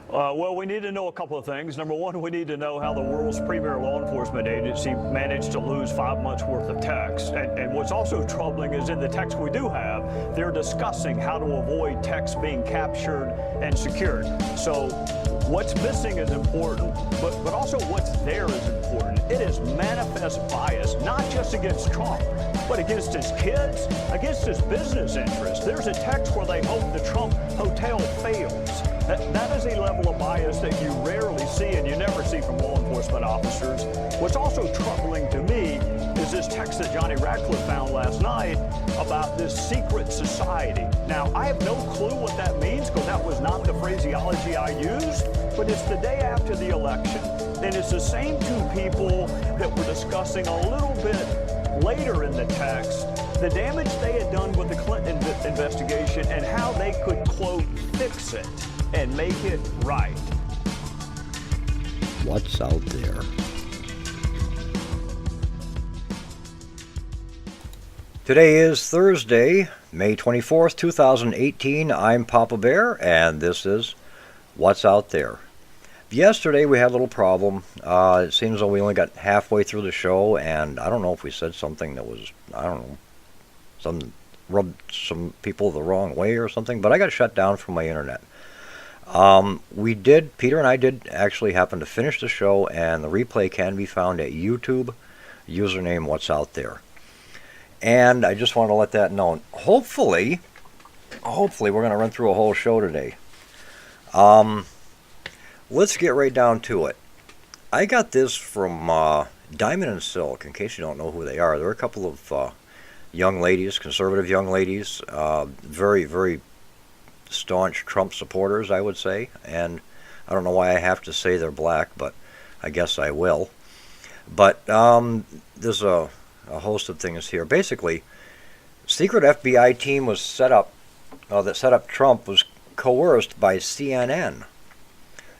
Well, we need to know a couple of things. Number one, we need to know how the world's premier law enforcement agency managed to lose 5 months worth of text. And what's also troubling is in the text we do have, they're discussing how to avoid text being captured and secured. So what's missing is important, but also what's there is important. It is manifest bias, not just against Trump, but against his kids, against his business interests. There's a text where they hope the Trump hotel fails. That is a level of bias that you rarely see and you never see from law enforcement officers. What's also troubling to me is this text that Johnny Ratcliffe found last night about this secret society. Now, I have no clue what that means because that was not the phraseology I used, but it's the day after the election, and it's the same two people that we're discussing a little bit later in the text, the damage they had done with the Clinton investigation and how they could, quote, fix it and make it right. What's out there? Today is Thursday, May 24th, 2018. I'm Papa Bear, and this is What's Out There. Yesterday we had a little problem. It seems though we only got halfway through the show, and I don't know if we said something that was, rubbed some people the wrong way or something, but I got shut down from my internet. Peter and I did actually happen to finish the show, and the replay can be found at YouTube, username What's Out There. And I just want to let that known. Hopefully we're going to run through a whole show today. Let's get right down to it. I got this from Diamond and Silk, in case you don't know who they are. They're a couple of young ladies, conservative young ladies, very, very staunch Trump supporters, I would say. And I don't know why I have to say they're black, but I guess I will. But there's a host of things here. Basically, secret FBI team was set up, that set up Trump was coerced by CNN.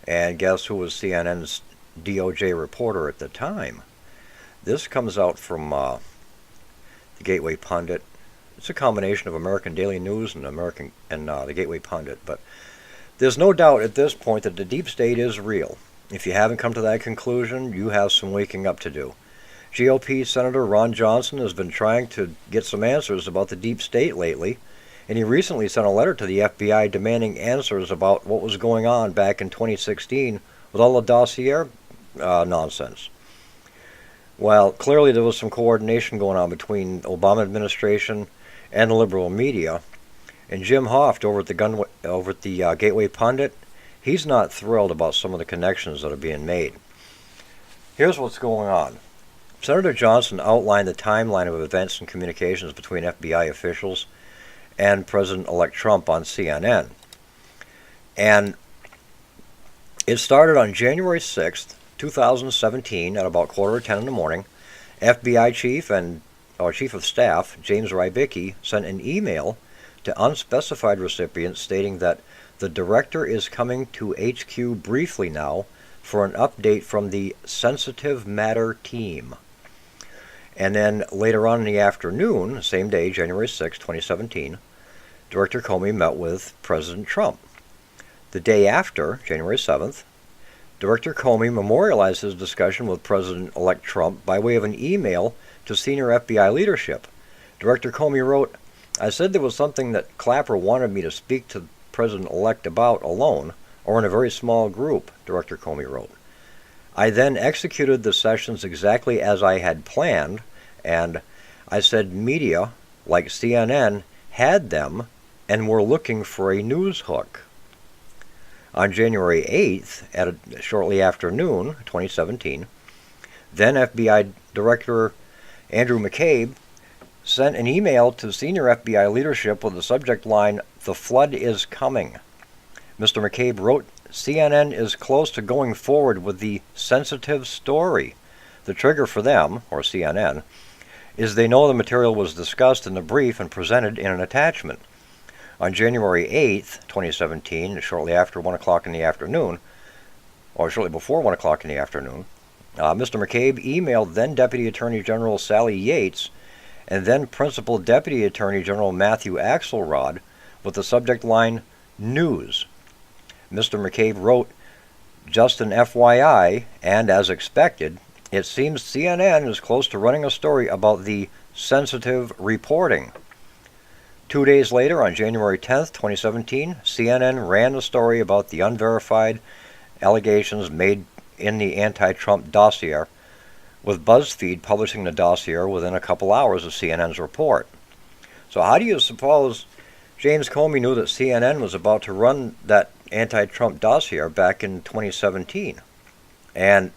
And guess who was CNN's DOJ reporter at the time? This comes out from the Gateway Pundit. It's a combination of American Daily News and the Gateway Pundit. But there's no doubt at this point that the deep state is real. If you haven't come to that conclusion, you have some waking up to do. GOP Senator Ron Johnson has been trying to get some answers about the deep state lately, and he recently sent a letter to the FBI demanding answers about what was going on back in 2016 with all the dossier nonsense. Well, clearly there was some coordination going on between the Obama administration and the liberal media, and Jim Hoft over at the Gateway Pundit, he's not thrilled about some of the connections that are being made. Here's what's going on. Senator Johnson outlined the timeline of events and communications between FBI officials and President-elect Trump on CNN. And it started on January 6th, 2017 at about 9:45 in the morning. FBI Chief of Staff James Rybicki sent an email to unspecified recipients stating that the director is coming to HQ briefly now for an update from the sensitive matter team. And then later on in the afternoon, same day, January 6, 2017, Director Comey met with President Trump. The day after, January 7th, Director Comey memorialized his discussion with President-elect Trump by way of an email to senior FBI leadership. Director Comey wrote, "I said there was something that Clapper wanted me to speak to President-elect about alone, or in a very small group," Director Comey wrote. "I then executed the sessions exactly as I had planned, and I said media, like CNN, had them and were looking for a news hook." On January 8th, shortly after noon, 2017, then FBI Director Andrew McCabe sent an email to senior FBI leadership with the subject line, "The flood is coming." Mr. McCabe wrote, "CNN is close to going forward with the sensitive story. The trigger for them, or CNN, is they know the material was discussed in the brief and presented in an attachment." On January 8th, 2017, shortly after 1 o'clock in the afternoon, or shortly before 1 o'clock in the afternoon, Mr. McCabe emailed then Deputy Attorney General Sally Yates and then Principal Deputy Attorney General Matthew Axelrod with the subject line, "News." Mr. McCabe wrote, "Just an FYI, and as expected, it seems CNN is close to running a story about the sensitive reporting." 2 days later, on January 10th, 2017, CNN ran a story about the unverified allegations made in the anti-Trump dossier, with BuzzFeed publishing the dossier within a couple hours of CNN's report. So how do you suppose James Comey knew that CNN was about to run that anti-Trump dossier back in 2017? And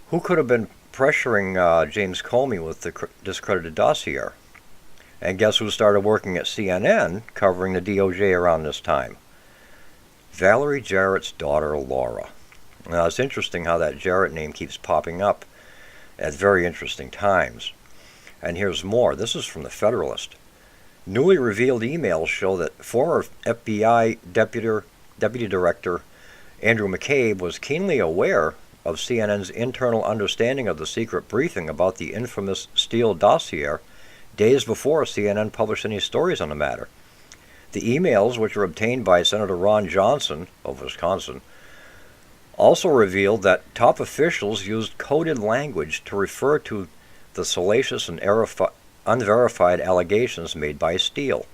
who could have been pressuring James Comey with the discredited dossier? And guess who started working at CNN covering the DOJ around this time? Valerie Jarrett's daughter, Laura. Now, it's interesting how that Jarrett name keeps popping up at very interesting times. And here's more. This is from the Federalist. Newly revealed emails show that former FBI Deputy Director Andrew McCabe was keenly aware of CNN's internal understanding of the secret briefing about the infamous Steele dossier days before CNN published any stories on the matter. The emails, which were obtained by Senator Ron Johnson of Wisconsin, also revealed that top officials used coded language to refer to the salacious and unverified allegations made by Steele.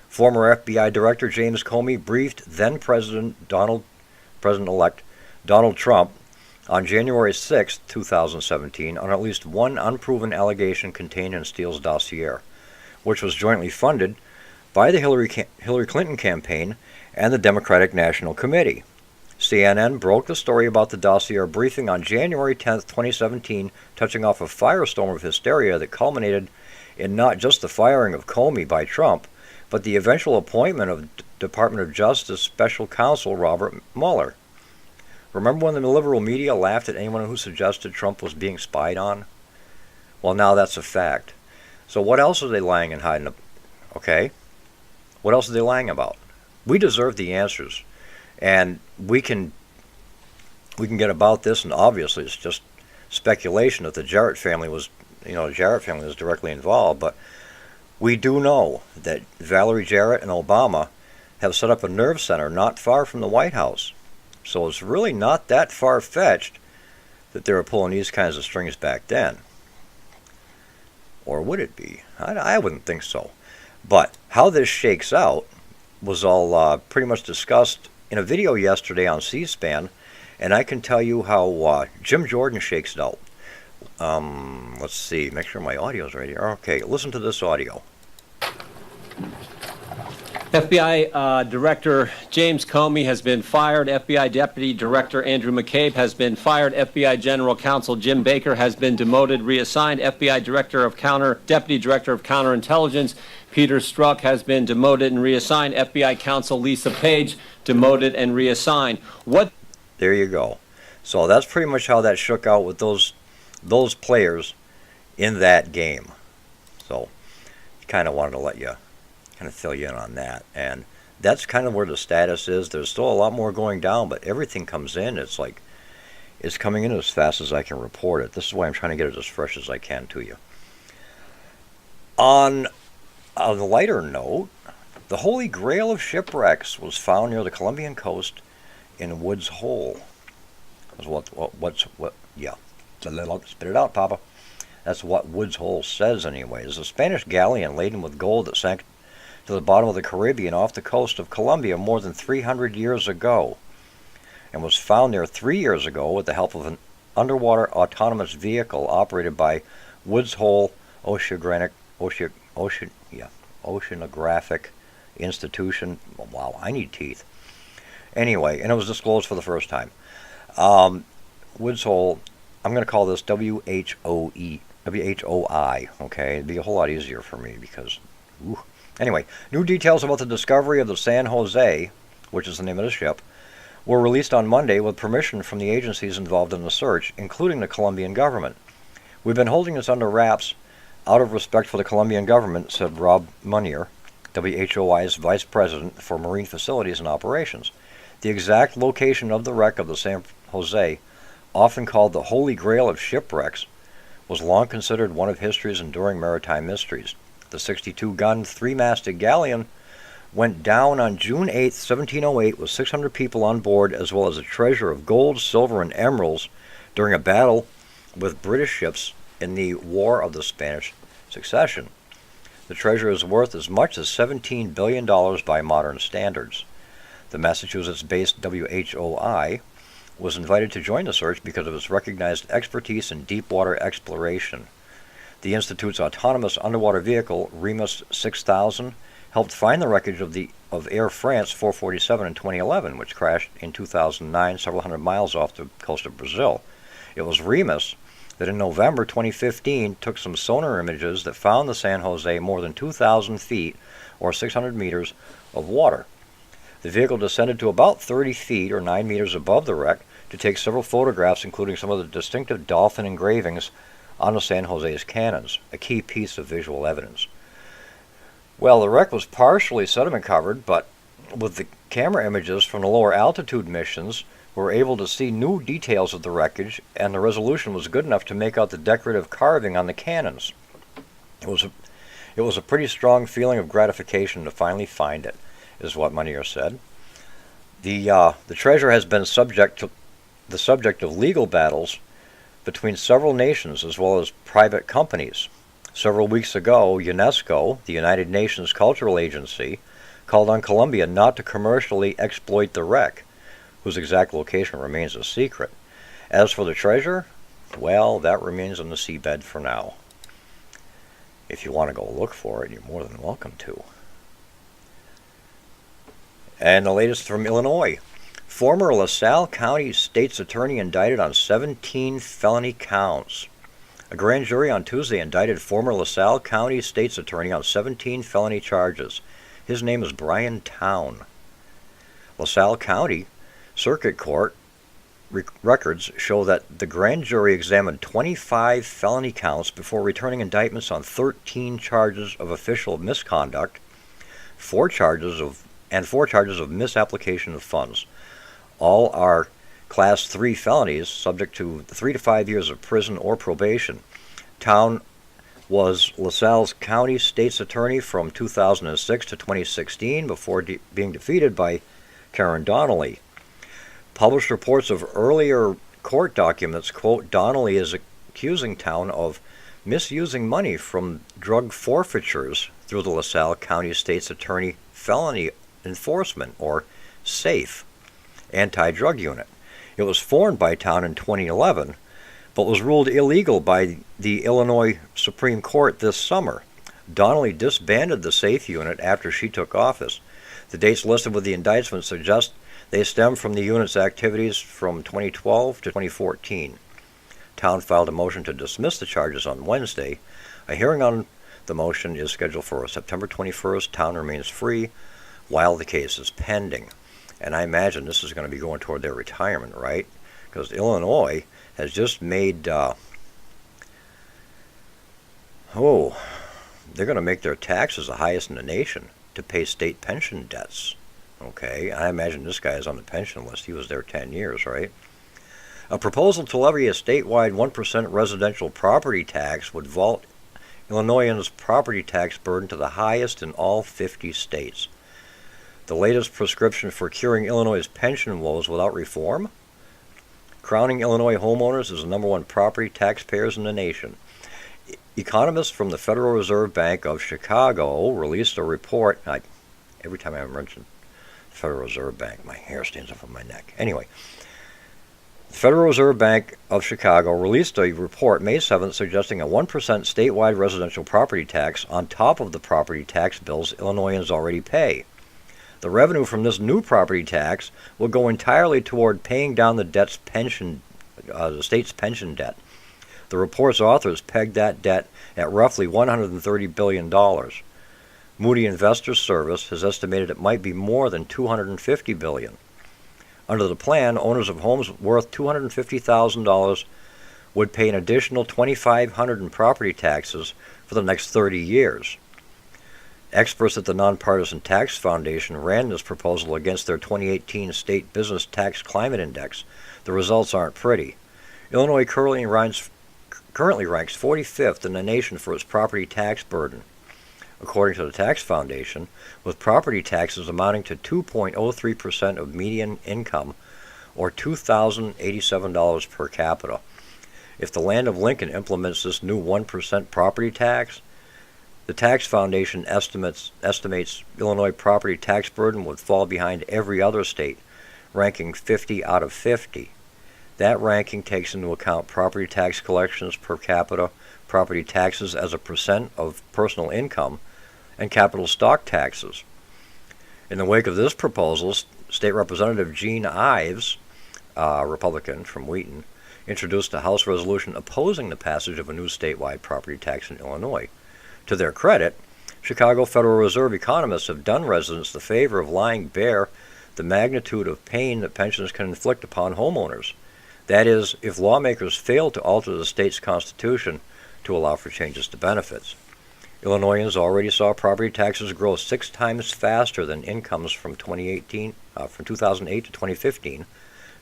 Former FBI Director James Comey briefed then President-elect Donald Trump on January 6, 2017, on at least one unproven allegation contained in Steele's dossier, which was jointly funded by the Hillary Clinton campaign and the Democratic National Committee. CNN broke the story about the dossier briefing on January 10, 2017, touching off a firestorm of hysteria that culminated in not just the firing of Comey by Trump, but the eventual appointment of Department of Justice Special Counsel Robert Mueller. Remember when the liberal media laughed at anyone who suggested Trump was being spied on? Well, now that's a fact. So what else are they lying and hiding? Okay? What else are they lying about? We deserve the answers. And we can get about this, and obviously it's just speculation that the Jarrett family was directly involved, but we do know that Valerie Jarrett and Obama have set up a nerve center not far from the White House. So it's really not that far-fetched that they were pulling these kinds of strings back then. Or would it be? I wouldn't think so. But how this shakes out was all pretty much discussed in a video yesterday on C-SPAN, and I can tell you how Jim Jordan shakes it out. Let's see, make sure my audio's right here. Okay, listen to this audio. FBI Director James Comey has been fired. FBI Deputy Director Andrew McCabe has been fired. FBI General Counsel Jim Baker has been demoted, reassigned. FBI Deputy Director of Counterintelligence Peter Strzok has been demoted and reassigned. FBI Counsel Lisa Page demoted and reassigned. There you go. So that's pretty much how that shook out with those players in that game. So kind of wanted to let you kind of fill you in on that. And that's kind of where the status is. There's still a lot more going down, but everything comes in. It's like it's coming in as fast as I can report it. This is why I'm trying to get it as fresh as I can to you. On a lighter note, the Holy Grail of shipwrecks was found near the Colombian coast in Woods Hole. Yeah. Spit it out, Papa. That's what Woods Hole says anyways. A Spanish galleon laden with gold that sank to the bottom of the Caribbean off the coast of Colombia more than 300 years ago, and was found there 3 years ago with the help of an underwater autonomous vehicle operated by Woods Hole Oceanographic Institution. Wow, I need teeth. Anyway, and it was disclosed for the first time. Woods Hole, I'm going to call this WHOI, okay? It'd be a whole lot easier for me because, Anyway, new details about the discovery of the San Jose, which is the name of the ship, were released on Monday with permission from the agencies involved in the search, including the Colombian government. We've been holding this under wraps out of respect for the Colombian government, said Rob Munier, WHOI's Vice President for Marine Facilities and Operations. The exact location of the wreck of the San Jose, often called the Holy Grail of shipwrecks, was long considered one of history's enduring maritime mysteries. The 62-gun, three-masted galleon went down on June 8, 1708, with 600 people on board, as well as a treasure of gold, silver, and emeralds during a battle with British ships in the War of the Spanish Succession. The treasure is worth as much as $17 billion by modern standards. The Massachusetts-based WHOI was invited to join the search because of its recognized expertise in deep-water exploration. The Institute's autonomous underwater vehicle, Remus 6000, helped find the wreckage of Air France 447 in 2011, which crashed in 2009 several hundred miles off the coast of Brazil. It was Remus that in November 2015 took some sonar images that found the San Jose more than 2,000 feet or 600 meters of water. The vehicle descended to about 30 feet or 9 meters above the wreck to take several photographs, including some of the distinctive dolphin engravings on the San Jose's cannons, a key piece of visual evidence. Well, the wreck was partially sediment covered, but with the camera images from the lower altitude missions, we were able to see new details of the wreckage, and the resolution was good enough to make out the decorative carving on the cannons. It was a pretty strong feeling of gratification to finally find it, is what Monier said. The treasure has been the subject of legal battles between several nations as well as private companies. Several weeks ago, UNESCO, the United Nations Cultural Agency, called on Colombia not to commercially exploit the wreck, whose exact location remains a secret. As for the treasure, well, that remains on the seabed for now. If you want to go look for it, you're more than welcome to. And the latest from Illinois. Former LaSalle County State's Attorney indicted on 17 felony counts. A grand jury on Tuesday indicted former LaSalle County State's Attorney on 17 felony charges. His name is Brian Town. LaSalle County Circuit Court records show that the grand jury examined 25 felony counts before returning indictments on 13 charges of official misconduct, 4 charges of misapplication of funds. All are Class 3 felonies, subject to 3 to 5 years of prison or probation. Town was LaSalle County State's Attorney from 2006 to 2016 before being defeated by Karen Donnelly. Published reports of earlier court documents quote Donnelly is accusing Town of misusing money from drug forfeitures through the LaSalle County State's Attorney Felony Enforcement, or SAFE, anti-drug unit. It was formed by Town in 2011, but was ruled illegal by the Illinois Supreme Court this summer. Donnelly disbanded the SAFE unit after she took office. The dates listed with the indictment suggest they stem from the unit's activities from 2012 to 2014. Town filed a motion to dismiss the charges on Wednesday. A hearing on the motion is scheduled for September 21st. Town remains free while the case is pending. And I imagine this is going to be going toward their retirement, right? Because Illinois has just made, they're going to make their taxes the highest in the nation to pay state pension debts. Okay, I imagine this guy is on the pension list. He was there 10 years, right? A proposal to levy a statewide 1% residential property tax would vault Illinoisans' property tax burden to the highest in all 50 states. The latest prescription for curing Illinois' pension woes without reform? Crowning Illinois homeowners as the number one property taxpayers in the nation. Economists from the Federal Reserve Bank of Chicago released a report. Every time I mention Federal Reserve Bank, my hair stands up on my neck. Anyway, the Federal Reserve Bank of Chicago released a report May 7th suggesting a 1% statewide residential property tax on top of the property tax bills Illinoisans already pay. The revenue from this new property tax will go entirely toward paying down the state's pension debt. The report's authors pegged that debt at roughly $130 billion. Moody Investors Service has estimated it might be more than $250 billion. Under the plan, owners of homes worth $250,000 would pay an additional $2,500 in property taxes for the next 30 years. Experts at the Nonpartisan Tax Foundation ran this proposal against their 2018 State Business Tax Climate Index. The results aren't pretty. Illinois currently ranks 45th in the nation for its property tax burden. according to the Tax Foundation, with property taxes amounting to 2.03% of median income, or $2,087 per capita. If the land of Lincoln implements this new 1% property tax, the Tax Foundation estimates Illinois property tax burden would fall behind every other state, ranking 50 out of 50. That ranking takes into account property tax collections per capita, property taxes as a percent of personal income, and capital stock taxes. In the wake of this proposal, State Representative Gene Ives, a Republican from Wheaton, introduced a House resolution opposing the passage of a new statewide property tax in Illinois. To their credit, Chicago Federal Reserve economists have done residents the favor of lying bare the magnitude of pain that pensions can inflict upon homeowners. That is, if lawmakers fail to alter the state's constitution to allow for changes to benefits. Illinoisans already saw property taxes grow 6 times faster than incomes from 2008 to 2015,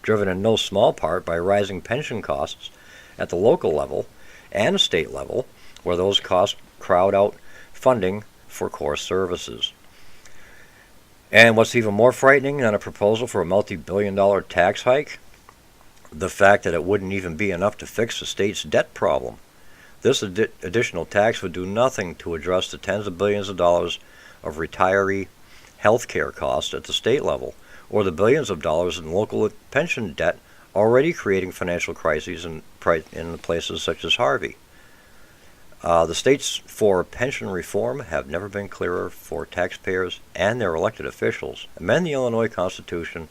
driven in no small part by rising pension costs at the local level and state level, where those costs crowd out funding for core services. And what's even more frightening than a proposal for a multi-billion-dollar tax hike? The fact that it wouldn't even be enough to fix the state's debt problem. This additional tax would do nothing to address the tens of billions of dollars of retiree health care costs at the state level, or the billions of dollars in local pension debt already creating financial crises in places such as Harvey. The states for pension reform have never been clearer for taxpayers and their elected officials. Amend the Illinois Constitution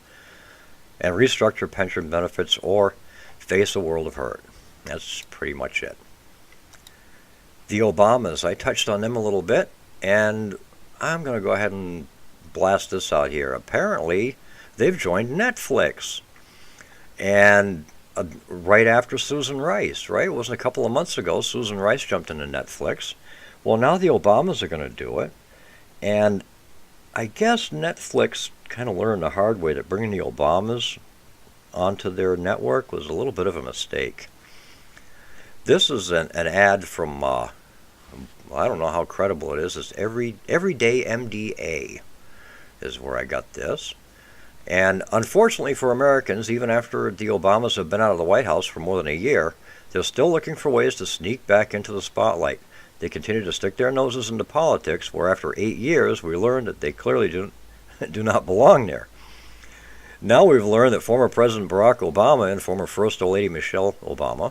and restructure pension benefits or face a world of hurt. That's pretty much it. The Obamas, I touched on them a little bit, and I'm going to go ahead and blast this out here. Apparently, they've joined Netflix. And right after Susan Rice, right? It wasn't a couple of months ago, Susan Rice jumped into Netflix. Well, now the Obamas are going to do it. And I guess Netflix kind of learned the hard way that bringing the Obamas onto their network was a little bit of a mistake. This is an ad from, I don't know how credible it is. It's Everyday MDA is where I got this. And unfortunately for Americans, even after the Obamas have been out of the White House for more than a year, they're still looking for ways to sneak back into the spotlight. They continue to stick their noses into politics, where after 8 years we learned that they clearly do not belong there. Now we've learned that former President Barack Obama and former First Lady Michelle Obama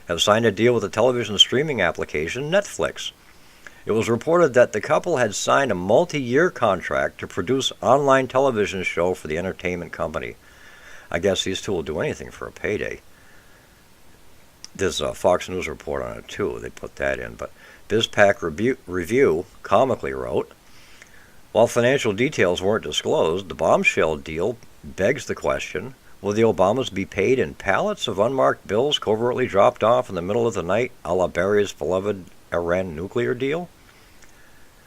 have signed a deal with the television streaming application Netflix. It was reported that the couple had signed a multi-year contract to produce an online television show for the entertainment company. I guess these two will do anything for a payday. There's a Fox News report on it too. They put that in. But BizPac Review comically wrote, while financial details weren't disclosed, the bombshell deal begs the question, will the Obamas be paid in pallets of unmarked bills covertly dropped off in the middle of the night, a la Barry's beloved Iran nuclear deal?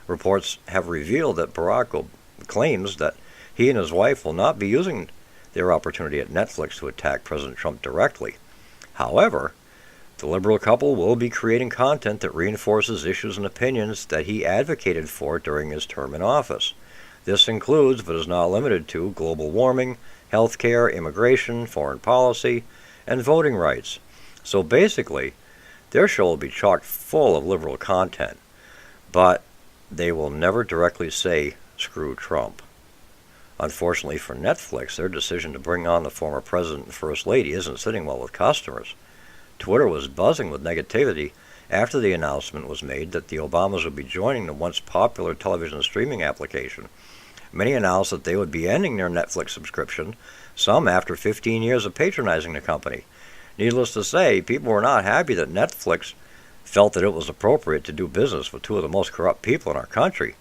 Reports have revealed that Barack claims that he and his wife will not be using their opportunity at Netflix to attack President Trump directly. However, the liberal couple will be creating content that reinforces issues and opinions that he advocated for during his term in office. This includes, but is not limited to, global warming, health care, immigration, foreign policy, and voting rights. So basically, their show will be chock full of liberal content, but they will never directly say, screw Trump. Unfortunately for Netflix, their decision to bring on the former president and first lady isn't sitting well with customers. Twitter was buzzing with negativity after the announcement was made that the Obamas would be joining the once popular television streaming application. Many announced that they would be ending their Netflix subscription, some after 15 years of patronizing the company. Needless to say, people were not happy that Netflix felt that it was appropriate to do business with two of the most corrupt people in our country.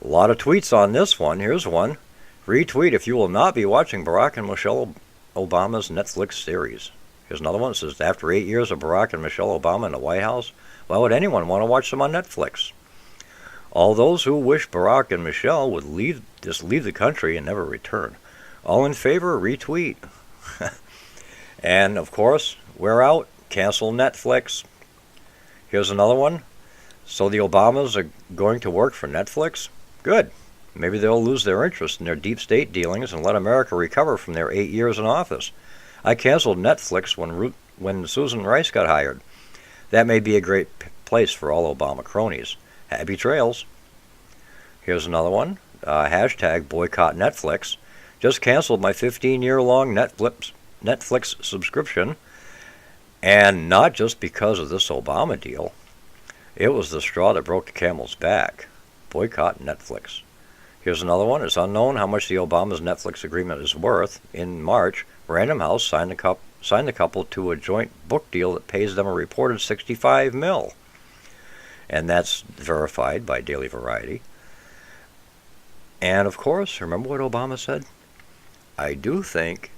A lot of tweets on this one. Here's one. Retweet if you will not be watching Barack and Michelle Obama's Netflix series. Here's another one that says, after 8 years of Barack and Michelle Obama in the White House, why would anyone want to watch them on Netflix? All those who wish Barack and Michelle would leave the country and never return. All in favor, retweet. And, of course, we're out. Cancel Netflix. Here's another one. So the Obamas are going to work for Netflix? Good. Maybe they'll lose their interest in their deep state dealings and let America recover from their 8 years in office. I canceled Netflix when Susan Rice got hired. That may be a great place for all Obama cronies. Happy trails. Here's another one. Hashtag boycott Netflix. Just canceled my 15-year-long Netflix subscription. And not just because of this Obama deal. It was the straw that broke the camel's back. Boycott Netflix. Here's another one. It's unknown how much the Obama's Netflix agreement is worth. In March, Random House signed the couple to a joint book deal that pays them a reported $65 million. And that's verified by Daily Variety. And of course, remember what Obama said? I do think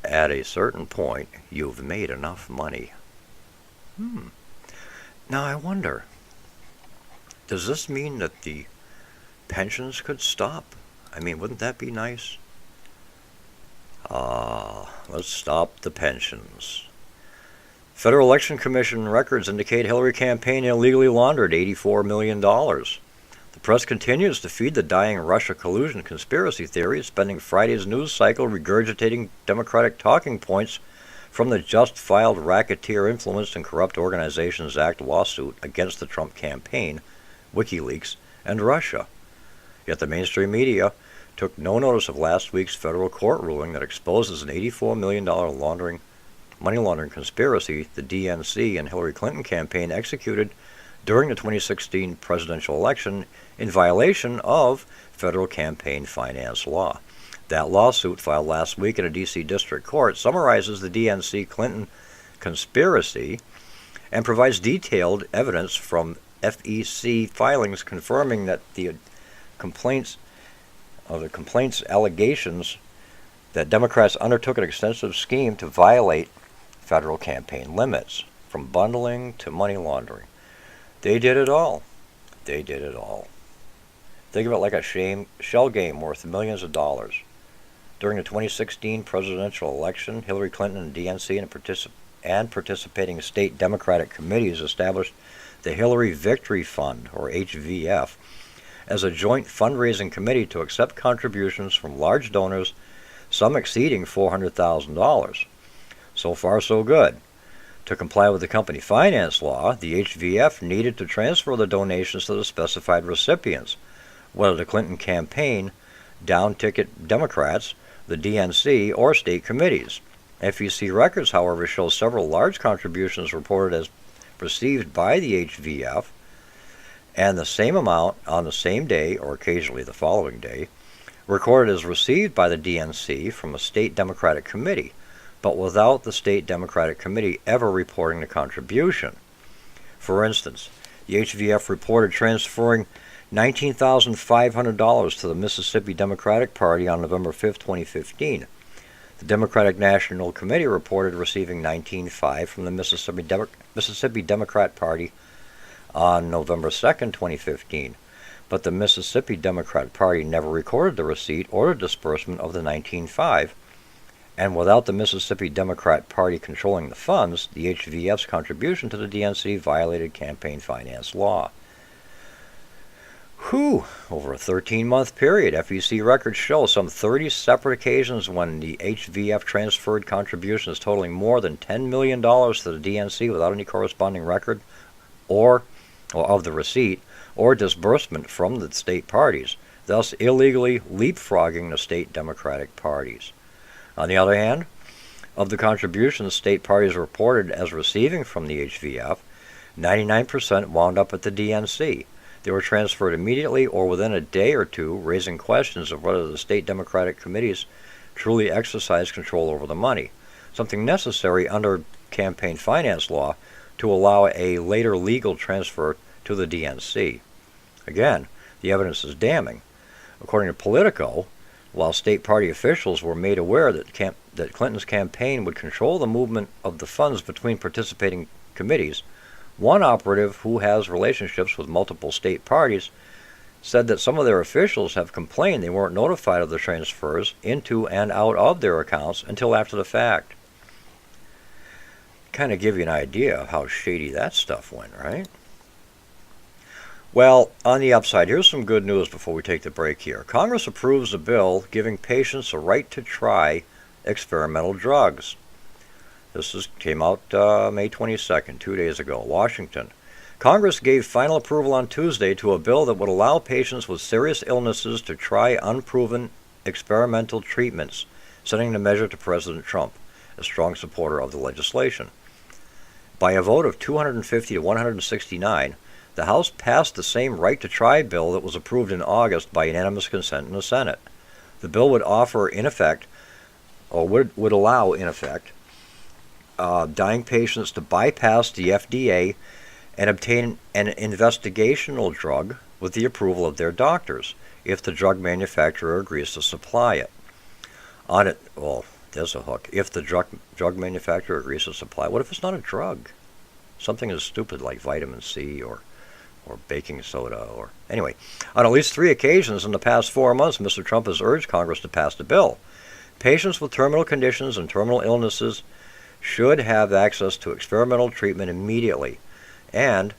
at a certain point you've made enough money. Now I wonder, does this mean that the pensions could stop? I mean, wouldn't that be nice? Let's stop the pensions. Federal Election Commission records indicate Hillary campaign illegally laundered $84 million. The press continues to feed the dying Russia collusion conspiracy theory, spending Friday's news cycle regurgitating Democratic talking points from the just-filed Racketeer Influenced and Corrupt Organizations Act lawsuit against the Trump campaign, WikiLeaks, and Russia. Yet the mainstream media took no notice of last week's federal court ruling that exposes an $84 million money laundering conspiracy the DNC and Hillary Clinton campaign executed during the 2016 presidential election in violation of federal campaign finance law. That lawsuit, filed last week in a D.C. district court, summarizes the DNC-Clinton conspiracy and provides detailed evidence from FEC filings confirming that the complaints allegations that Democrats undertook an extensive scheme to violate federal campaign limits, from bundling to money laundering. They did it all. They did it all. Think of it like a shell game worth millions of dollars. During the 2016 presidential election, Hillary Clinton and DNC and participating state Democratic committees established the Hillary Victory Fund, or HVF, as a joint fundraising committee to accept contributions from large donors, some exceeding $400,000. So far, so good. To comply with the company finance law, the HVF needed to transfer the donations to the specified recipients, whether the Clinton campaign, down-ticket Democrats, the DNC, or state committees. FEC records, however, show several large contributions reported as received by the HVF, and the same amount on the same day, or occasionally the following day, recorded as received by the DNC from a state Democratic committee, but without the state Democratic committee ever reporting the contribution. For instance, the HVF reported transferring $19,500 to the Mississippi Democratic Party on November 5, 2015. The Democratic National Committee reported receiving $19,500 from the Mississippi Democrat Party on November 2, 2015, but the Mississippi Democrat Party never recorded the receipt or the disbursement of the $19,500, and without the Mississippi Democrat Party controlling the funds, the HVF's contribution to the DNC violated campaign finance law. Over a 13-month period, FEC records show some 30 separate occasions when the HVF transferred contributions totaling more than $10 million to the DNC without any corresponding record or of the receipt or disbursement from the state parties, thus illegally leapfrogging the state Democratic parties. On the other hand, of the contributions state parties reported as receiving from the HVF, 99% wound up at the DNC. They were transferred immediately or within a day or two, raising questions of whether the state Democratic committees truly exercised control over the money, something necessary under campaign finance law to allow a later legal transfer to the DNC. Again, the evidence is damning. According to Politico, while state party officials were made aware that Clinton's campaign would control the movement of the funds between participating committees, one operative who has relationships with multiple state parties said that some of their officials have complained they weren't notified of the transfers into and out of their accounts until after the fact. Kind of give you an idea of how shady that stuff went, right? Well, on the upside, here's some good news before we take the break here. Congress approves a bill giving patients a right to try experimental drugs. Came out May 22nd, 2 days ago, Washington. Congress gave final approval on Tuesday to a bill that would allow patients with serious illnesses to try unproven experimental treatments, sending the measure to President Trump, a strong supporter of the legislation. By a vote of 250 to 169, the House passed the same right-to-try bill that was approved in August by unanimous consent in the Senate. The bill would offer, in effect, or would allow, in effect, dying patients to bypass the FDA and obtain an investigational drug with the approval of their doctors, if the drug manufacturer agrees to supply it. There's a hook. If the drug manufacturer agrees to supply it. What if it's not a drug? Something as stupid like vitamin C or baking soda anyway. On at least 3 occasions in the past 4 months, Mr. Trump has urged Congress to pass the bill. Patients with terminal conditions and terminal illnesses should have access to experimental treatment immediately and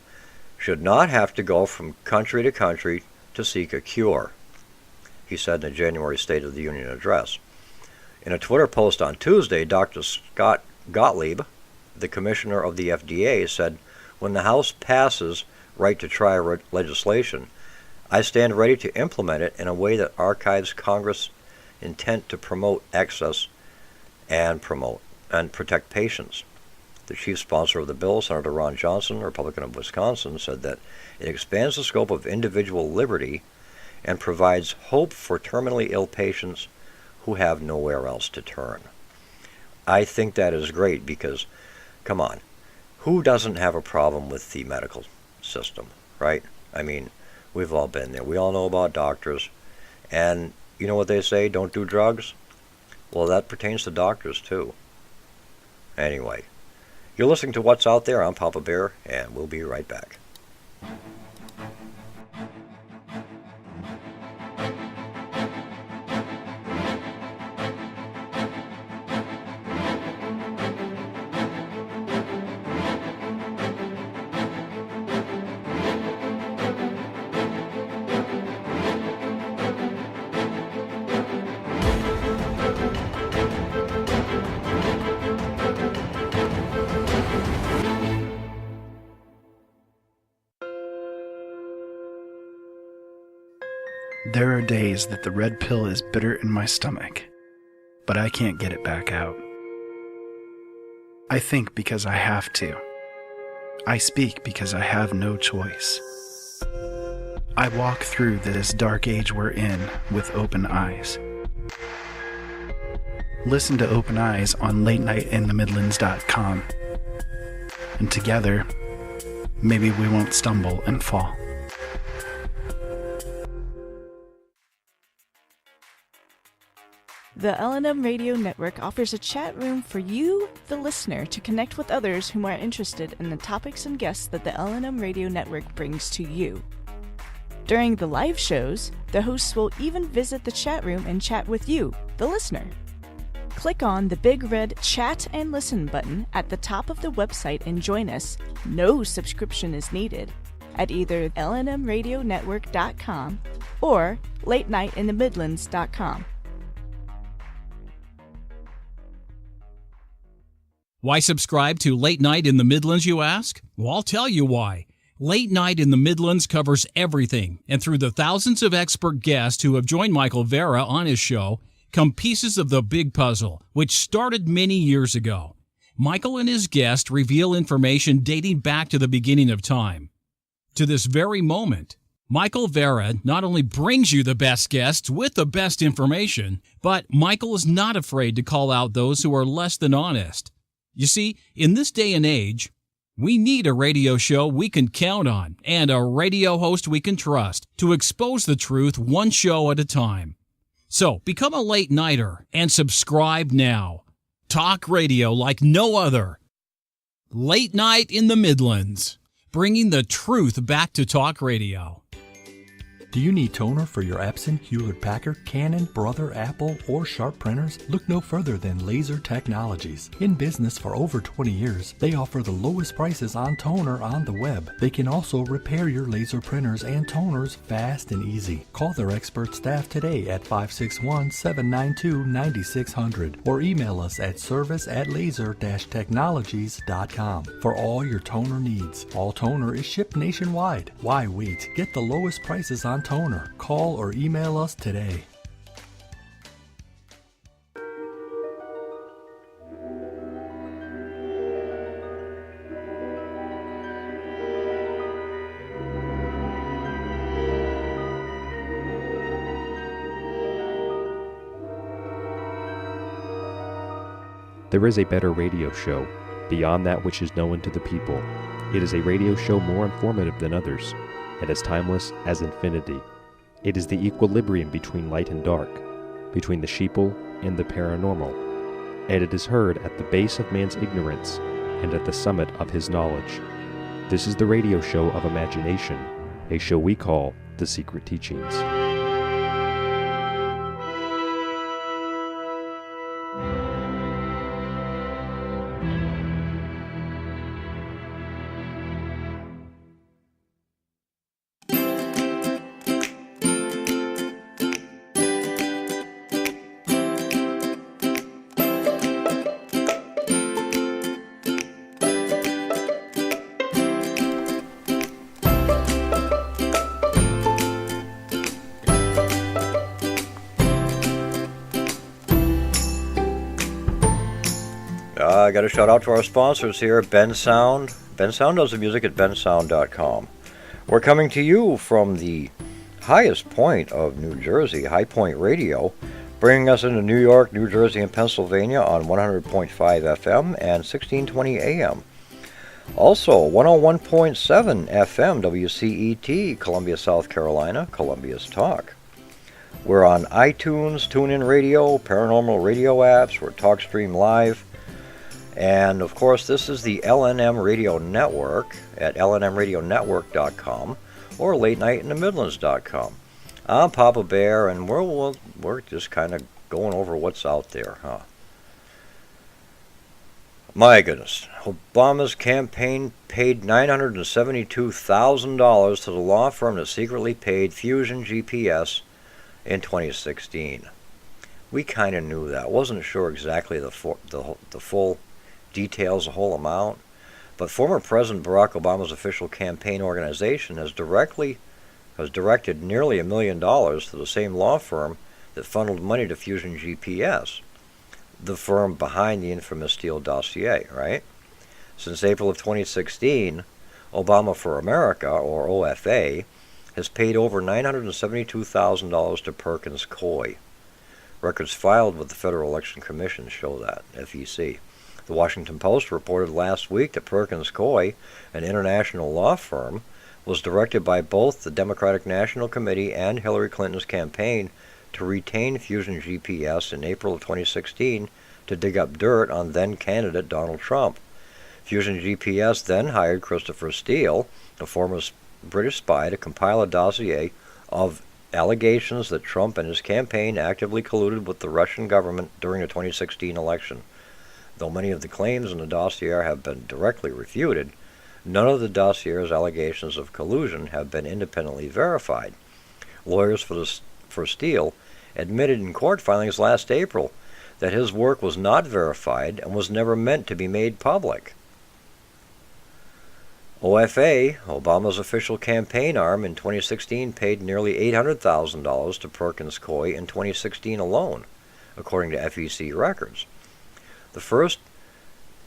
should not have to go from country to country to seek a cure, he said in a January State of the Union address. In a Twitter post on Tuesday, Dr. Scott Gottlieb, the commissioner of the FDA, said, "When the House passes right-to-try legislation, I stand ready to implement it in a way that archives Congress' intent to promote access and protect patients." The chief sponsor of the bill, Senator Ron Johnson, Republican of Wisconsin, said that it expands the scope of individual liberty and provides hope for terminally ill patients who have nowhere else to turn. I think that is great because, come on, who doesn't have a problem with the medical system, right? I mean, we've all been there. We all know about doctors. And you know what they say, don't do drugs? Well, that pertains to doctors too. Anyway, you're listening to What's Out There. I'm Papa Bear, and we'll be right back. There are days that the red pill is bitter in my stomach, but I can't get it back out. I think because I have to. I speak because I have no choice. I walk through this dark age we're in with open eyes. Listen to Open Eyes on LateNightInTheMidlands.com. And together, maybe we won't stumble and fall. The L&M Radio Network offers a chat room for you, the listener, to connect with others whom are interested in the topics and guests that the L&M Radio Network brings to you. During the live shows, the hosts will even visit the chat room and chat with you, the listener. Click on the big red Chat and Listen button at the top of the website and join us. No subscription is needed at either lnmradionetwork.com or latenightinthemidlands.com. Why subscribe to Late Night in the Midlands, you ask? Well, I'll tell you why. Late Night in the Midlands covers everything, and through the thousands of expert guests who have joined Michael Vera on his show, come pieces of the big puzzle, which started many years ago. Michael and his guests reveal information dating back to the beginning of time. To this very moment, Michael Vera not only brings you the best guests with the best information, but Michael is not afraid to call out those who are less than honest. You see, in this day and age, we need a radio show we can count on and a radio host we can trust to expose the truth one show at a time. So become a late nighter and subscribe now. Talk radio like no other. Late Night in the Midlands, bringing the truth back to talk radio. Do you need toner for your Epson, Hewlett-Packard, Canon, Brother, Apple, or Sharp printers? Look no further than Laser Technologies. In business for over 20 years, they offer the lowest prices on toner on the web. They can also repair your laser printers and toners fast and easy. Call their expert staff today at 561-792-9600 or email us at service@laser-technologies.com for all your toner needs. All toner is shipped nationwide. Why wait? Get the lowest prices on toner. Call or email us today. There is a better radio show, beyond that which is known to the people. It is a radio show more informative than others, and as timeless as infinity. It is the equilibrium between light and dark, between the sheeple and the paranormal, and it is heard at the base of man's ignorance and at the summit of his knowledge. This is the radio show of imagination, a show we call The Secret Teachings. I got to shout out to our sponsors here, Ben Sound. Ben Sound does the music at bensound.com. We're coming to you from the highest point of New Jersey, High Point Radio, bringing us into New York, New Jersey, and Pennsylvania on 100.5 FM and 1620 AM. Also, 101.7 FM WCET, Columbia, South Carolina, Columbia's Talk. We're on iTunes, TuneIn Radio, Paranormal Radio apps, we're TalkStream Live. And, of course, this is the LNM Radio Network at lnmradionetwork.com or latenightinthemidlands.com. I'm Papa Bear, and we're just kind of going over what's out there, huh? My goodness. Obama's campaign paid $972,000 to the law firm that secretly paid Fusion GPS in 2016. We kind of knew that. Wasn't sure exactly the full details, the whole amount, but former President Barack Obama's official campaign organization has directed nearly $1 million to the same law firm that funneled money to Fusion GPS, the firm behind the infamous Steele dossier, right? Since April of 2016, Obama for America, or OFA, has paid over $972,000 to Perkins Coie. Records filed with the Federal Election Commission show that, FEC. The Washington Post reported last week that Perkins Coie, an international law firm, was directed by both the Democratic National Committee and Hillary Clinton's campaign to retain Fusion GPS in April of 2016 to dig up dirt on then-candidate Donald Trump. Fusion GPS then hired Christopher Steele, a former British spy, to compile a dossier of allegations that Trump and his campaign actively colluded with the Russian government during the 2016 election. Though many of the claims in the dossier have been directly refuted, none of the dossier's allegations of collusion have been independently verified. Lawyers for Steele admitted in court filings last April that his work was not verified and was never meant to be made public. OFA, Obama's official campaign arm, in 2016 paid nearly $800,000 to Perkins Coie in 2016 alone, according to FEC records. The first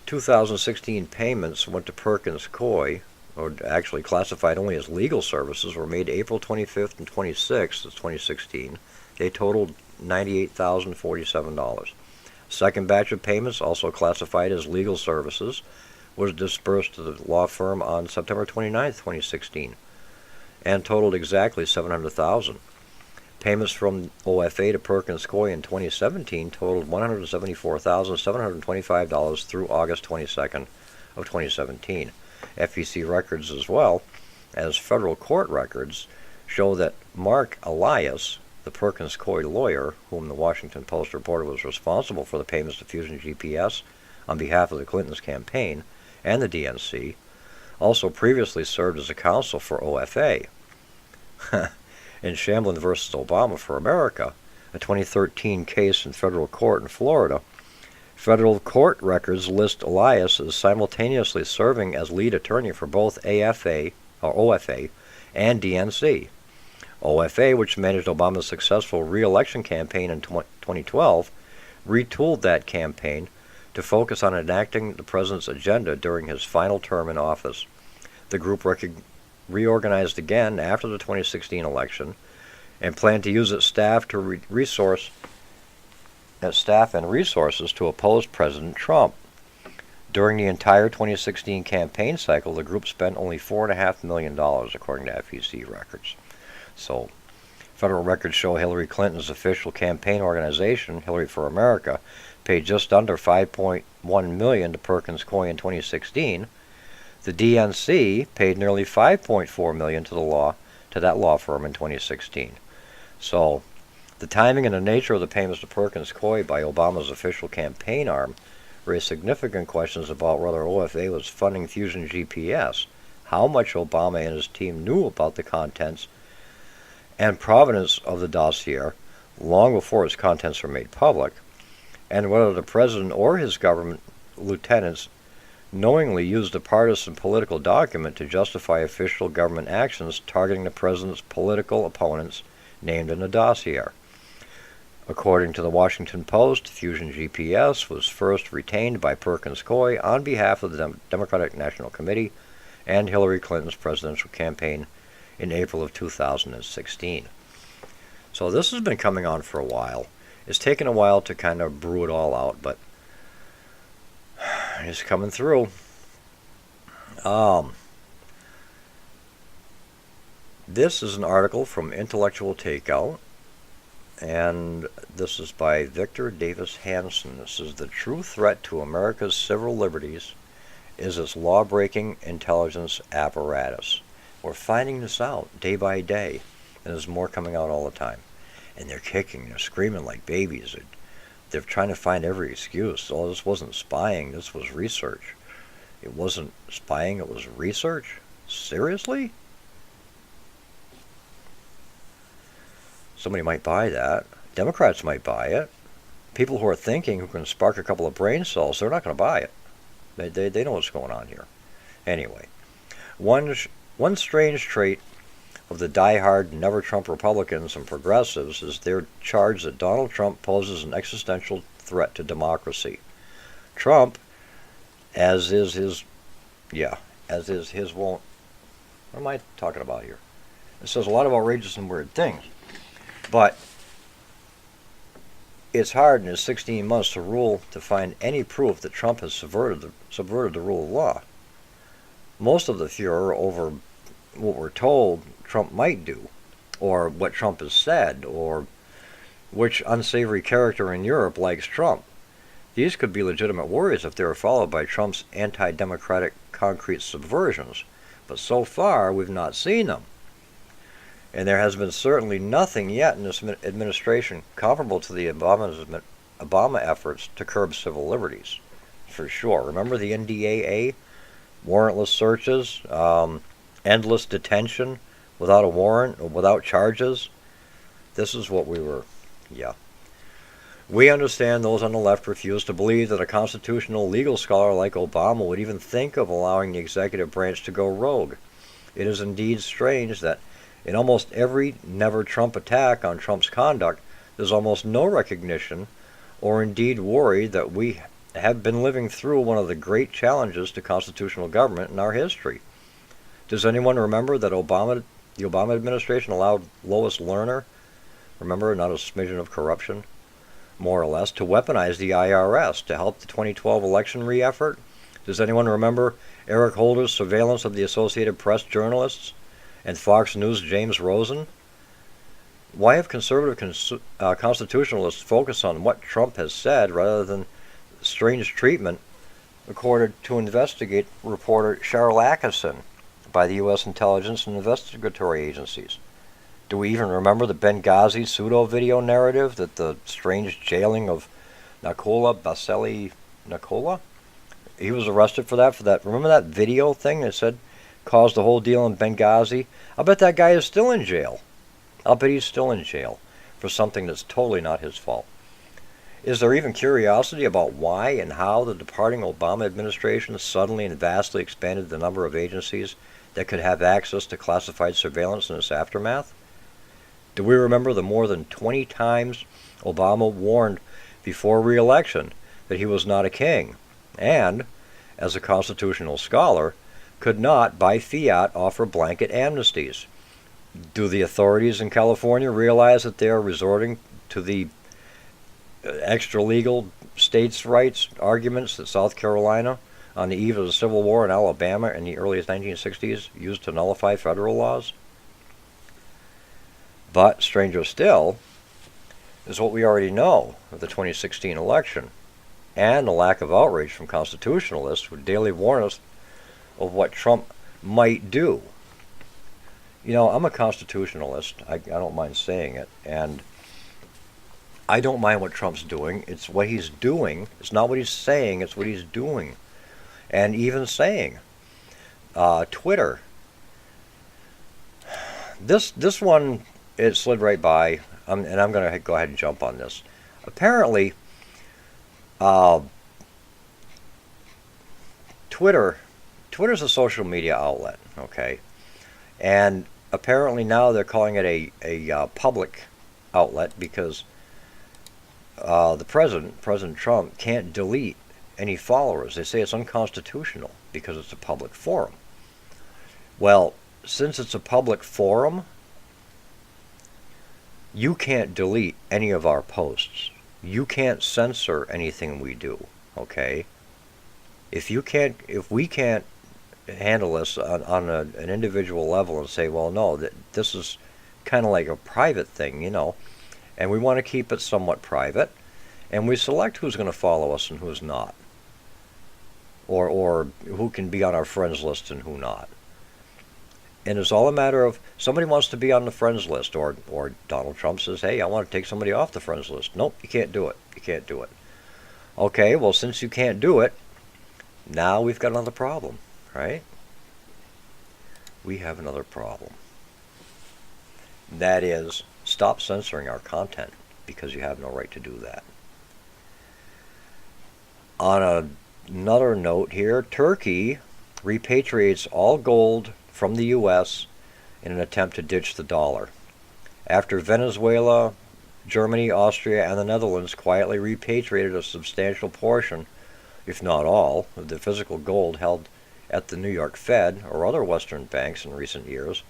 2016 payments went to Perkins Coie, or actually classified only as legal services, were made April 25th and 26th of 2016. They totaled $98,047. Second batch of payments, also classified as legal services, was disbursed to the law firm on September 29th, 2016, and totaled exactly $700,000. Payments from OFA to Perkins Coie in 2017 totaled $174,725 through August 22nd of 2017. FEC records, as well as federal court records, show that Mark Elias, the Perkins Coie lawyer, whom the Washington Post reported was responsible for the payments to Fusion GPS on behalf of the Clintons' campaign and the DNC, also previously served as a counsel for OFA. In Shamblin versus Obama for America, a 2013 case in federal court in Florida, federal court records list Elias as simultaneously serving as lead attorney for both OFA and DNC. OFA, which managed Obama's successful re-election campaign in 2012, retooled that campaign to focus on enacting the president's agenda during his final term in office. The group reorganized again after the 2016 election and planned to use its staff and resources to oppose President Trump. During the entire 2016 campaign cycle, the group spent only $4.5 million, according to FEC records. So, federal records show Hillary Clinton's official campaign organization, Hillary for America, paid just under $5.1 million to Perkins Coie in 2016. The DNC paid nearly $5.4 million to that law firm in 2016. So, the timing and the nature of the payments to Perkins Coie by Obama's official campaign arm raised significant questions about whether OFA was funding Fusion GPS, how much Obama and his team knew about the contents and provenance of the dossier long before its contents were made public, and whether the president or his government lieutenants knowingly used a partisan political document to justify official government actions targeting the president's political opponents named in the dossier. According to the Washington Post, Fusion GPS was first retained by Perkins Coie on behalf of the Democratic National Committee and Hillary Clinton's presidential campaign in April of 2016. So this has been coming on for a while. It's taken a while to kind of brew it all out, but it's coming through. This is an article from Intellectual Takeout, and this is by Victor Davis Hanson. This is the true threat to America's civil liberties is its law-breaking intelligence apparatus. We're finding this out day by day, and there's more coming out all the time. And they're kicking, they're screaming like babies. They're trying to find every excuse. Oh, this wasn't spying, this was research. It wasn't spying, it was research? Seriously? Somebody might buy that. Democrats might buy it. People who are thinking, who can spark a couple of brain cells, they're not going to buy it. They know what's going on here. Anyway, one strange trait of the die-hard never-Trump Republicans and progressives is their charge that Donald Trump poses an existential threat to democracy. Trump, as is his won't. What am I talking about here? It says a lot of outrageous and weird things. But it's hard in his 16 months to find any proof that Trump has subverted the rule of law. Most of the furor over what we're told Trump might do, or what Trump has said, or which unsavory character in Europe likes Trump. These could be legitimate worries if they were followed by Trump's anti-democratic concrete subversions, but so far we've not seen them. And there has been certainly nothing yet in this administration comparable to the Obama efforts to curb civil liberties, for sure. Remember the NDAA? Warrantless searches, endless detention without a warrant or without charges. This is what we were, We understand those on the left refuse to believe that a constitutional legal scholar like Obama would even think of allowing the executive branch to go rogue. It is indeed strange that in almost every never-Trump attack on Trump's conduct, there's almost no recognition or indeed worry that we have been living through one of the great challenges to constitutional government in our history. Does anyone remember that the Obama administration allowed Lois Lerner, remember, not a smidgen of corruption, more or less, to weaponize the IRS to help the 2012 election re-effort? Does anyone remember Eric Holder's surveillance of the Associated Press journalists and Fox News' James Rosen? Why have conservative constitutionalists focused on what Trump has said rather than strange treatment accorded to investigate reporter Sharyl Attkisson by the U.S. intelligence and investigatory agencies? Do we even remember the Benghazi pseudo-video narrative that the strange jailing of Nicola Baselli Nicola? He was arrested for that. Remember that video thing that said caused the whole deal in Benghazi? I bet that guy is still in jail. I'll bet he's still in jail for something that's totally not his fault. Is there even curiosity about why and how the departing Obama administration suddenly and vastly expanded the number of agencies that could have access to classified surveillance in its aftermath? Do we remember the more than 20 times Obama warned before re-election that he was not a king and, as a constitutional scholar, could not by fiat offer blanket amnesties? Do the authorities in California realize that they are resorting to the extra-legal states' rights arguments that South Carolina, on the eve of the Civil War in Alabama in the early 1960s, used to nullify federal laws? But, stranger still, is what we already know of the 2016 election and the lack of outrage from constitutionalists who daily warn us of what Trump might do. You know, I'm a constitutionalist. I don't mind saying it. And I don't mind what Trump's doing. It's what he's doing. It's not what he's saying. It's what he's doing. And even saying. Twitter. This one, it slid right by. And I'm going to go ahead and jump on this. Apparently, Twitter's a social media outlet, okay? And apparently now they're calling it a public outlet because the President Trump, can't delete any followers. They say it's unconstitutional because it's a public forum. Well, since it's a public forum, you can't delete any of our posts. You can't censor anything we do, okay? If we can't handle this on an individual level and say, well, no, this is kind of like a private thing, you know, and we want to keep it somewhat private, and we select who's going to follow us and who's not, or who can be on our friends list and who not. And it's all a matter of somebody wants to be on the friends list, or Donald Trump says, hey, I want to take somebody off the friends list. Nope, you can't do it. You can't do it. Okay, well, since you can't do it, now we've got another problem, right? We have another problem. That is, stop censoring our content because you have no right to do that. On another note here, Turkey repatriates all gold from the U.S. in an attempt to ditch the dollar. After Venezuela, Germany, Austria, and the Netherlands quietly repatriated a substantial portion, if not all, of the physical gold held at the New York Fed or other Western banks in recent years,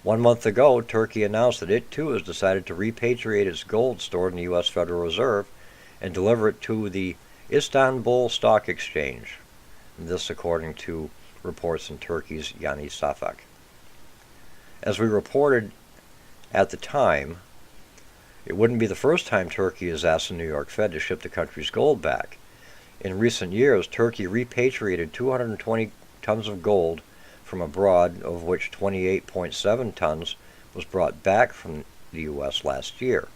1 month ago, Turkey announced that it too has decided to repatriate its gold stored in the U.S. Federal Reserve and deliver it to the Istanbul Stock Exchange. This according to reports in Turkey's Yeni Şafak. As we reported at the time, it wouldn't be the first time Turkey has asked the New York Fed to ship the country's gold back. In recent years, Turkey repatriated 220 tons of gold from abroad, of which 28.7 tons was brought back from the U.S. last year.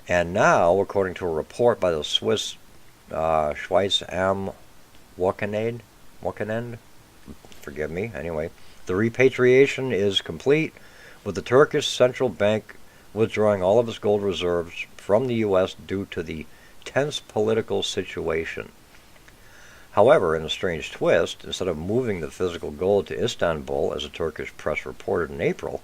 And now, according to a report by the Swiss Schweiz am Wochenende, forgive me, anyway, the repatriation is complete, with the Turkish central bank withdrawing all of its gold reserves from the U.S. due to the tense political situation. However, in a strange twist, instead of moving the physical gold to Istanbul, as the Turkish press reported in April,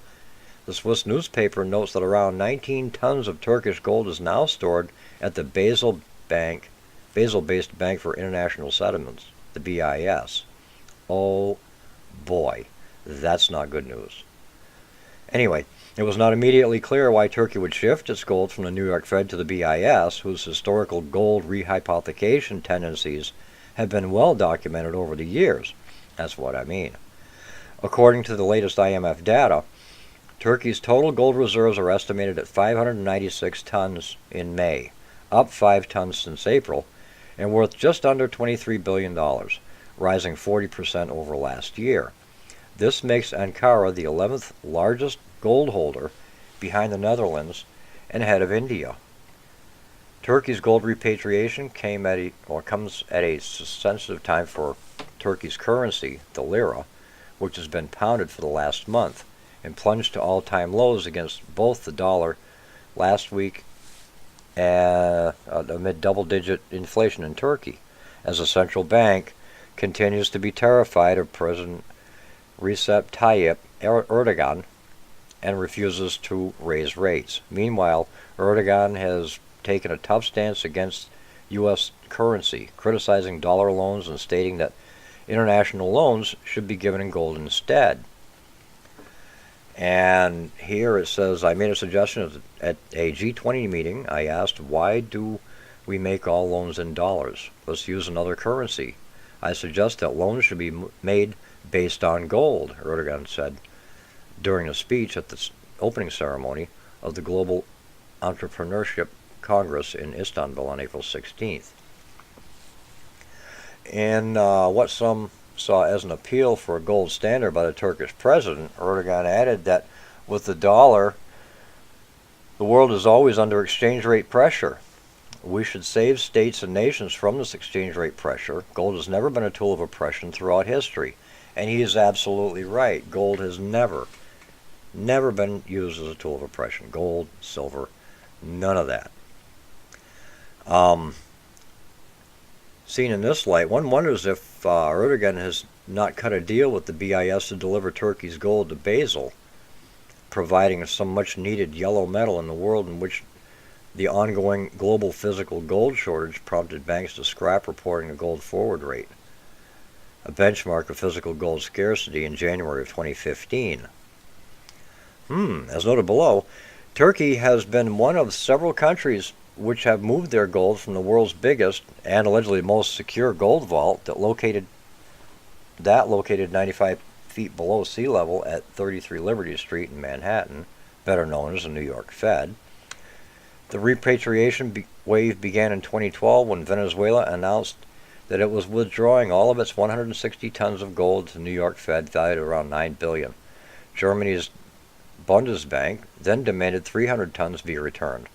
the Swiss newspaper notes that around 19 tons of Turkish gold is now stored at the Basel-based Bank for International Settlements, the BIS. Oh boy, that's not good news. Anyway, it was not immediately clear why Turkey would shift its gold from the New York Fed to the BIS, whose historical gold rehypothecation tendencies have been well documented over the years. That's what I mean. According to the latest IMF data, Turkey's total gold reserves are estimated at 596 tons in May, up 5 tons since April, and worth just under $23 billion, rising 40% over last year. This makes Ankara the 11th largest gold holder behind the Netherlands and ahead of India. Turkey's gold repatriation comes at a sensitive time for Turkey's currency, the lira, which has been pounded for the last month and plunged to all-time lows against both the dollar last week amid double-digit inflation in Turkey, as the central bank continues to be terrified of President Recep Tayyip Erdogan and refuses to raise rates. Meanwhile, Erdogan has taken a tough stance against U.S. currency, criticizing dollar loans and stating that international loans should be given in gold instead. And here it says, I made a suggestion at a G20 meeting. I asked, why do we make all loans in dollars? Let's use another currency. I suggest that loans should be made based on gold, Erdogan said during a speech at the opening ceremony of the Global Entrepreneurship Congress in Istanbul on April 16th. In what some saw as an appeal for a gold standard by the Turkish president, Erdogan added that with the dollar, the world is always under exchange rate pressure. We should save states and nations from this exchange rate pressure. Gold has never been a tool of oppression throughout history. And he is absolutely right. Gold has never been used as a tool of oppression. Gold, silver, none of that. Seen in this light, one wonders if Erdogan has not cut a deal with the BIS to deliver Turkey's gold to Basel, providing some much-needed yellow metal in the world in which the ongoing global physical gold shortage prompted banks to scrap reporting the gold forward rate, a benchmark of physical gold scarcity in January of 2015. As noted below, Turkey has been one of several countries which have moved their gold from the world's biggest and allegedly most secure gold vault located 95 feet below sea level at 33 Liberty Street in Manhattan, better known as the New York Fed. The repatriation wave began in 2012 when Venezuela announced that it was withdrawing all of its 160 tons of gold to the New York Fed, valued at around $9 billion. Germany's Bundesbank then demanded 300 tons be returned,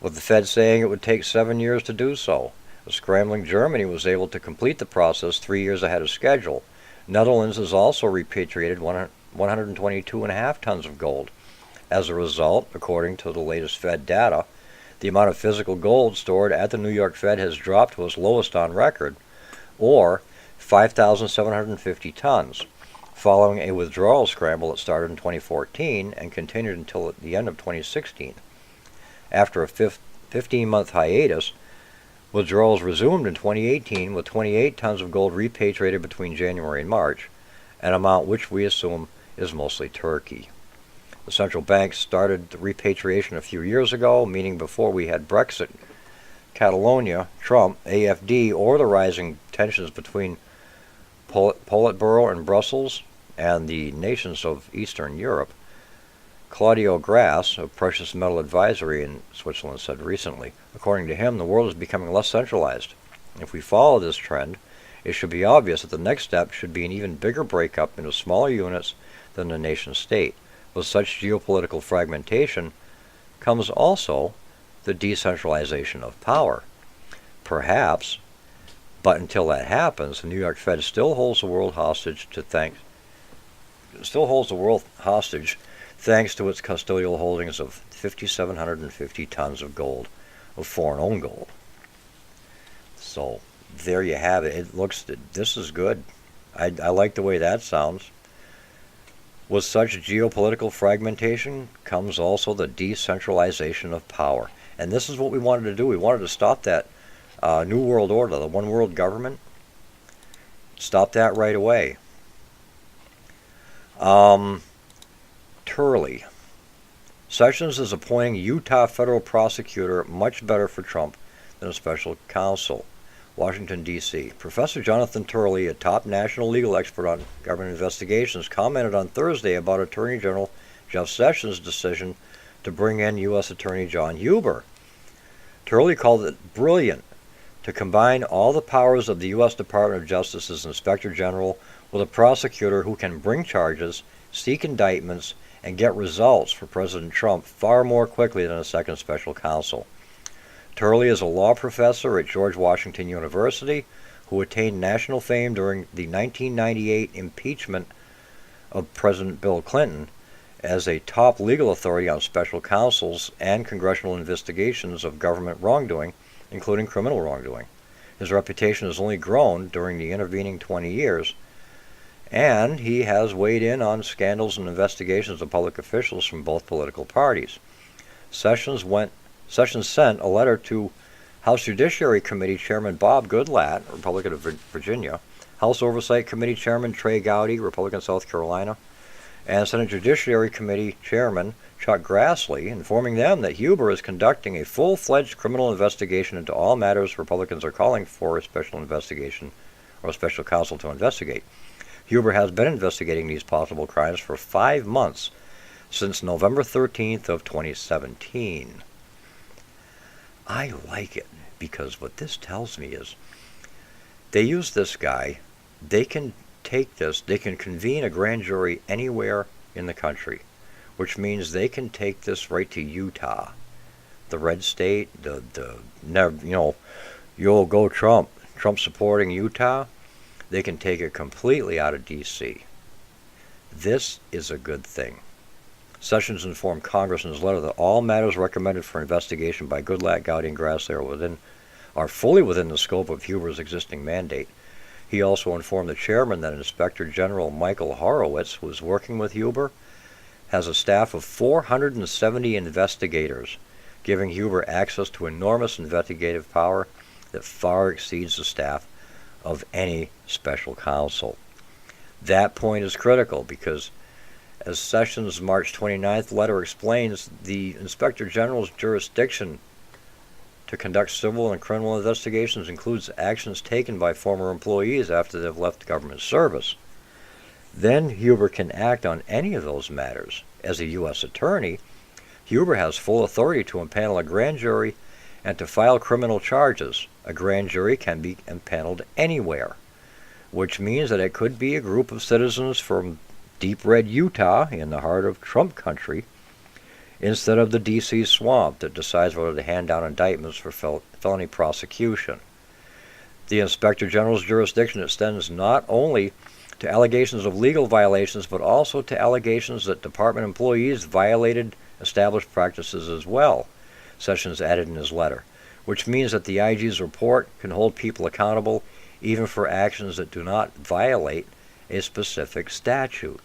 with the Fed saying it would take 7 years to do so. A scrambling Germany was able to complete the process 3 years ahead of schedule. Netherlands has also repatriated 122.5 tons of gold. As a result, according to the latest Fed data, the amount of physical gold stored at the New York Fed has dropped to its lowest on record, or 5,750 tons, following a withdrawal scramble that started in 2014 and continued until the end of 2016. After a 15-month hiatus, withdrawals resumed in 2018 with 28 tons of gold repatriated between January and March, an amount which we assume is mostly Turkey. The central bank started the repatriation a few years ago, meaning before we had Brexit, Catalonia, Trump, AfD, or the rising tensions between Politburo in Brussels and the nations of Eastern Europe. Claudio Grass of Precious Metal Advisory in Switzerland said recently, according to him, the world is becoming less centralized. If we follow this trend, it should be obvious that the next step should be an even bigger breakup into smaller units than the nation state. With such geopolitical fragmentation comes also the decentralization of power. Perhaps, but until that happens, the New York Fed still holds the world hostage thanks to its custodial holdings of 5,750 tons of gold, of foreign-owned gold. So there you have it. This is good. I like the way that sounds. With such geopolitical fragmentation comes also the decentralization of power. And this is what we wanted to do. We wanted to stop that New World Order, the one world government. Stop that right away. Turley. Sessions is appointing Utah federal prosecutor, much better for Trump than a special counsel. Washington, D.C. Professor Jonathan Turley, a top national legal expert on government investigations, commented on Thursday about Attorney General Jeff Sessions' decision to bring in U.S. Attorney John Huber. Turley called it brilliant to combine all the powers of the U.S. Department of Justice's Inspector General with a prosecutor who can bring charges, seek indictments, and get results for President Trump far more quickly than a second special counsel. Turley is a law professor at George Washington University who attained national fame during the 1998 impeachment of President Bill Clinton as a top legal authority on special counsels and congressional investigations of government wrongdoing, including criminal wrongdoing. His reputation has only grown during the intervening 20 years, and he has weighed in on scandals and investigations of public officials from both political parties. Sessions sent a letter to House Judiciary Committee Chairman Bob Goodlatte, Republican of Virginia, House Oversight Committee Chairman Trey Gowdy, Republican, South Carolina, and Senate Judiciary Committee Chairman Chuck Grassley, informing them that Huber is conducting a full-fledged criminal investigation into all matters Republicans are calling for a special investigation or a special counsel to investigate. Huber has been investigating these possible crimes for 5 months, since November 13th of 2017. I like it, because what this tells me is they use this guy, they can take this, they can convene a grand jury anywhere in the country, which means they can take this right to Utah, the red state, you'll go Trump supporting Utah. They can take it completely out of D.C. This is a good thing. Sessions informed Congress in his letter that all matters recommended for investigation by Goodlatte, Gowdy, and Grassley are fully within the scope of Huber's existing mandate. He also informed the chairman that Inspector General Michael Horowitz, who is working with Huber, has a staff of 470 investigators, giving Huber access to enormous investigative power that far exceeds the staff of any special counsel. That point is critical because, as Sessions' March 29th letter explains, the Inspector General's jurisdiction to conduct civil and criminal investigations includes actions taken by former employees after they've left government service. Then Huber can act on any of those matters. As a U.S. attorney, Huber has full authority to impanel a grand jury and to file criminal charges. A grand jury can be impaneled anywhere, which means that it could be a group of citizens from deep red Utah in the heart of Trump country, instead of the D.C. swamp that decides whether to hand down indictments for felony prosecution. The Inspector General's jurisdiction extends not only to allegations of legal violations, but also to allegations that department employees violated established practices as well, Sessions added in his letter, which means that the IG's report can hold people accountable even for actions that do not violate a specific statute.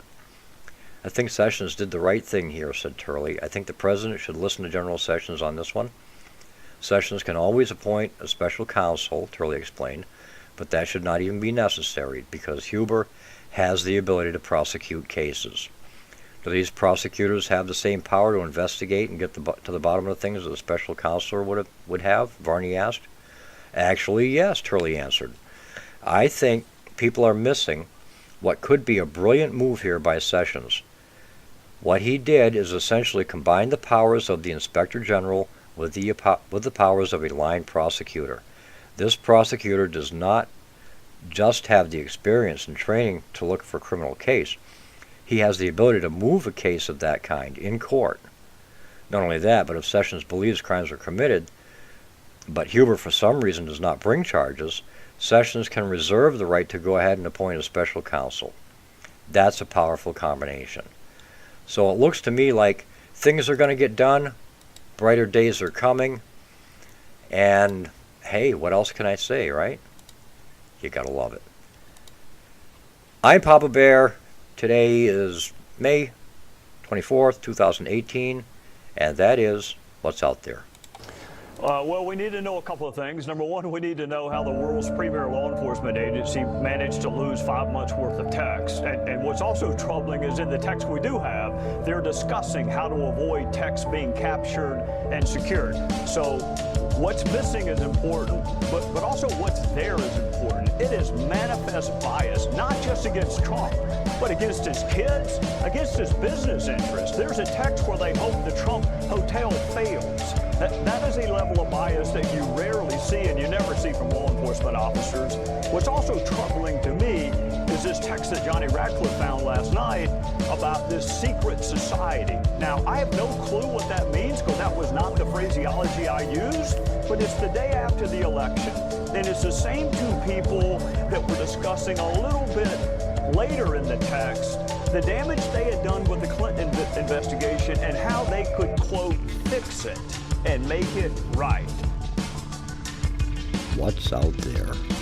I think Sessions did the right thing here, said Turley. I think the president should listen to General Sessions on this one. Sessions can always appoint a special counsel, Turley explained, but that should not even be necessary because Huber has the ability to prosecute cases. Do these prosecutors have the same power to investigate and get to the bottom of things that a special counselor would have? Varney asked. Actually, yes, Turley answered. I think people are missing what could be a brilliant move here by Sessions. What he did is essentially combine the powers of the Inspector General with the powers of a line prosecutor. This prosecutor does not just have the experience and training to look for a criminal case. He has the ability to move a case of that kind in court. Not only that, but if Sessions believes crimes are committed, but Huber for some reason does not bring charges, Sessions can reserve the right to go ahead and appoint a special counsel. That's a powerful combination. So it looks to me like things are going to get done, brighter days are coming, and hey, what else can I say, right? You gotta love it. I'm Papa Bear. Today is May 24th, 2018, and that is what's out there. Well, we need to know a couple of things. Number one, we need to know how the world's premier law enforcement agency managed to lose 5 months' worth of text. And what's also troubling is in the text we do have, they're discussing how to avoid text being captured and secured. So what's missing is important, but also what's there is important. It is manifest bias, not just against Trump, but against his kids, against his business interests. There's a text where they hope the Trump hotel fails. That is a level of bias that you rarely see and you never see from law enforcement officers. What's also troubling to me is this text that Johnny Ratcliffe found last night about this secret society. Now, I have no clue what that means because that was not the phraseology I used, but it's the day after the election. And it's the same two people that were discussing a little bit later in the text the damage they had done with the Clinton investigation and how they could, quote, fix it and make it right. What's out there?